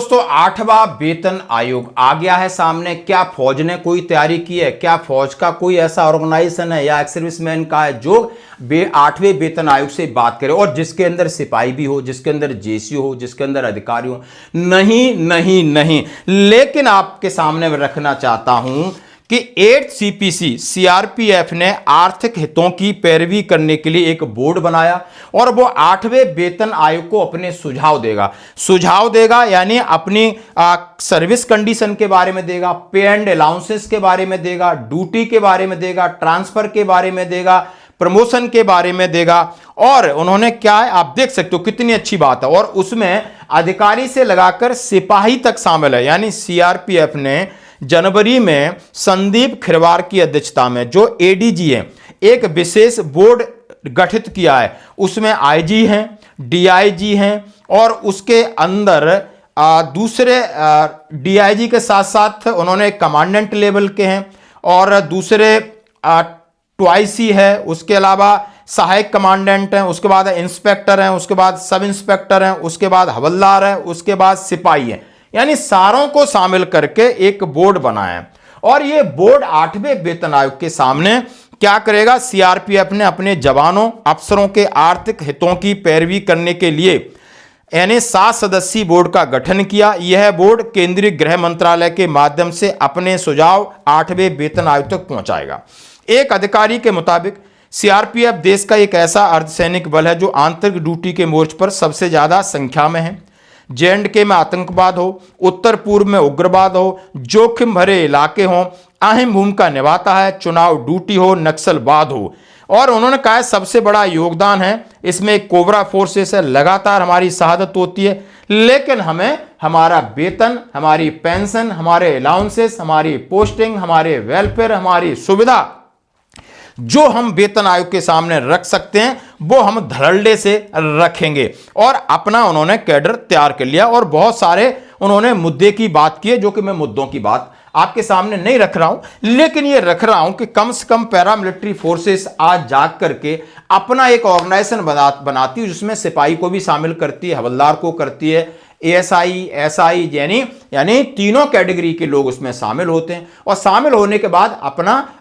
दोस्तों 8वां वेतन आयोग आ गया है सामने। क्या फौज ने कोई तैयारी की है? क्या फौज का कोई ऐसा ऑर्गेनाइजेशन है या एक्स सर्विसमैन का है जो 8वें वेतन आयोग से बात करे और जिसके अंदर सिपाही भी हो, जिसके अंदर जेसी हो, जिसके अंदर अधिकारी हो? नहीं नहीं नहीं। लेकिन आपके सामने मैं रखना चाहता हूं कि 8 सीपीसी सीआरपीएफ ने आर्थिक हितों की पैरवी करने के लिए एक बोर्ड बनाया और वो 8वें वेतन आयोग को अपने सुझाव देगा यानी अपनी सर्विस कंडीशन के बारे में देगा, पे एंड अलाउंसेस के बारे में देगा, ड्यूटी के बारे में देगा, ट्रांसफर के बारे में देगा, प्रमोशन के बारे में देगा। और उन्होंने क्या है आप देख सकते हो कितनी अच्छी बात है। और उसमें अधिकारी से लगाकर सिपाही तक शामिल है। यानी सीआरपीएफ ने जनवरी में संदीप खिरवार की अध्यक्षता में जो एडीजी है एक विशेष बोर्ड गठित किया है। उसमें आईजी हैं, डीआईजी हैं और उसके अंदर दूसरे डीआईजी के साथ साथ उन्होंने कमांडेंट लेवल के हैं और दूसरे ट्वाइसी है, उसके अलावा सहायक कमांडेंट हैं, उसके बाद इंस्पेक्टर हैं, उसके बाद सब इंस्पेक्टर हैं, उसके बाद हवलदार है, उसके बाद सिपाही हैं। यानी सारों को शामिल करके एक बोर्ड बनाया है। और ये बोर्ड 8वें वेतन आयोग के सामने क्या करेगा? सीआरपीएफ ने अपने जवानों अफसरों के आर्थिक हितों की पैरवी करने के लिए यानी 7 सदस्यीय बोर्ड का गठन किया। यह बोर्ड केंद्रीय गृह मंत्रालय के माध्यम से अपने सुझाव 8वें वेतन आयोग तक पहुंचाएगा। एक अधिकारी के मुताबिक सीआरपीएफ देश का एक ऐसा अर्धसैनिक बल है जो आंतरिक ड्यूटी के मोर्चे पर सबसे ज्यादा संख्या में है। J&K में आतंकवाद हो, उत्तर पूर्व में उग्रवाद हो, जोखिम भरे इलाके हो, अहम भूमिका निभाता है, चुनाव ड्यूटी हो, नक्सलवाद हो। और उन्होंने कहा सबसे बड़ा योगदान है इसमें कोबरा फोर्सेस है, लगातार हमारी शहादत होती है, लेकिन हमें हमारा वेतन, हमारी पेंशन, हमारे अलाउंसेस, हमारी पोस्टिंग, हमारे वेलफेयर, हमारी सुविधा जो हम वेतन आयोग के सामने रख सकते हैं वो हम धड़ल्ले से रखेंगे। और अपना उन्होंने कैडर तैयार कर लिया और बहुत सारे उन्होंने मुद्दे की बात की है जो कि मैं मुद्दों की बात आपके सामने नहीं रख रहा हूं, लेकिन ये रख रहा हूं कि कम से कम पैरामिलिट्री फोर्सेस आज जाग करके अपना एक ऑर्गेनाइजेशन बनाती है जिसमें सिपाही को भी शामिल करती है, हवलदार को करती है, एएसआई, एसआई यानी तीनों कैटेगरी के लोग उसमें शामिल होते हैं। और शामिल होने के बाद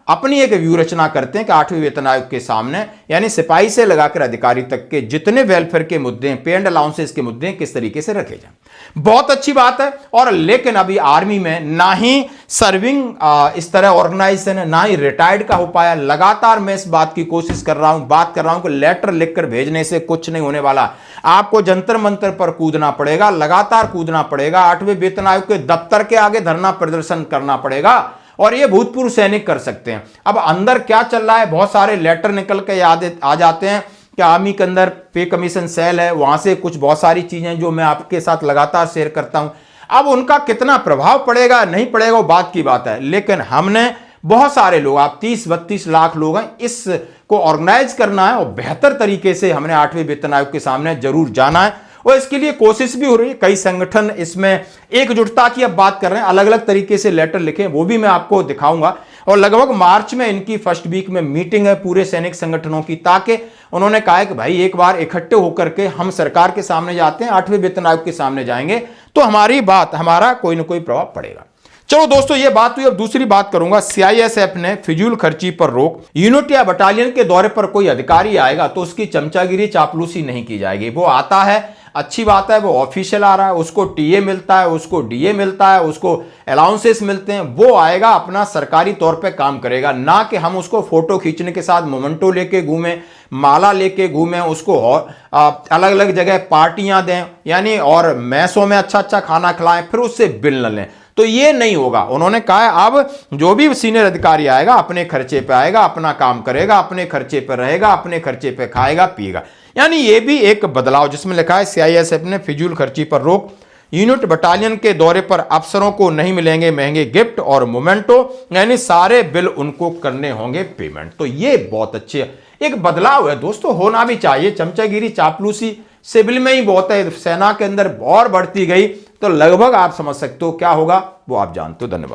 अपनी एक व्यू रचना करते हैं कि 8वें वेतन आयोग के सामने यानी सिपाही से लगाकर अधिकारी तक के जितने वेलफेयर के मुद्दे हैं, पे एंड अलाउंसेस के मुद्दे हैं, किस तरीके से रखे जाएं। बहुत अच्छी बात है। और लेकिन अभी आर्मी में ना ही सर्विंग इस तरह ऑर्गेनाइजेशन है, ना ही रिटायर्ड का हो पाया। लगातार मैं इस बात की कोशिश कर रहा हूं कि लेटर लिखकर भेजने से कुछ नहीं होने वाला। आपको जंतर मंतर पर कूदना पड़ेगा, लगातार कूदना पड़ेगा, 8वें वेतन आयोग के दफ्तर के आगे धरना प्रदर्शन करना पड़ेगा। और ये भूतपूर्व सैनिक कर सकते हैं। अब अंदर क्या चल रहा है, बहुत सारे लेटर निकल के आ जाते हैं कि आर्मी के अंदर पे कमीशन सेल है, वहां से कुछ बहुत सारी चीजें जो मैं आपके साथ लगातार शेयर करता हूं। अब उनका कितना प्रभाव पड़ेगा नहीं पड़ेगा वो बात की बात है, लेकिन हमने बहुत सारे लोग, आप 30-32 लाख लोग हैं, इसको ऑर्गेनाइज करना है और बेहतर तरीके से हमने 8वें वेतन आयोग के सामने जरूर जाना है। और इसके लिए कोशिश भी हो रही है। कई संगठन इसमें एकजुटता की अब बात कर रहे हैं, अलग अलग तरीके से लेटर लिखे, वो भी मैं आपको दिखाऊंगा। और लगभग मार्च में इनकी फर्स्ट वीक में मीटिंग है पूरे सैनिक संगठनों की, ताकि उन्होंने कहा है कि भाई एक बार इकट्ठे होकर के हम सरकार के सामने जाते हैं, 8वें वेतन आयोग के सामने जाएंगे तो हमारा कोई ना कोई प्रभाव पड़ेगा। चलो दोस्तों ये बात हुई। अब दूसरी बात करूंगा। सीआईएसएफ ने फिजूल खर्ची पर रोक। यूनिट या बटालियन के दौरे पर कोई अधिकारी आएगा तो उसकी चमचागिरी चापलूसी नहीं की जाएगी। वो आता है, अच्छी बात है, वो ऑफिशियल आ रहा है, उसको टीए मिलता है, उसको डीए मिलता है, उसको अलाउंसेस मिलते हैं, वो आएगा अपना सरकारी तौर पे काम करेगा। ना कि हम उसको फोटो खींचने के साथ मोमेंटो लेके घूमें, माला लेके घूमें, उसको अलग अलग जगह पार्टियां दें यानी और मैसों में अच्छा अच्छा खाना खिलाएं, फिर उससे बिल न लें, तो ये नहीं होगा। उन्होंने कहा है अब जो भी सीनियर अधिकारी आएगा अपने खर्चे पे आएगा, अपना काम करेगा, अपने खर्चे पे रहेगा, अपने खर्चे पे खाएगा पिएगा। यानी ये भी एक बदलाव जिसमें लिखा है सीआईएसएफ ने फिजूल खर्ची पर रोक। यूनिट बटालियन के दौरे पर अफसरों को नहीं मिलेंगे महंगे गिफ्ट और मोमेंटो, यानी सारे बिल उनको करने होंगे पेमेंट। तो ये बहुत अच्छे एक बदलाव है दोस्तों, होना भी चाहिए। चमचागिरी चापलूसी सिविल में ही बहुत है, सेना के अंदर और बढ़ती गई तो लगभग आप समझ सकते हो क्या होगा, वो आप जानते हो। धन्यवाद।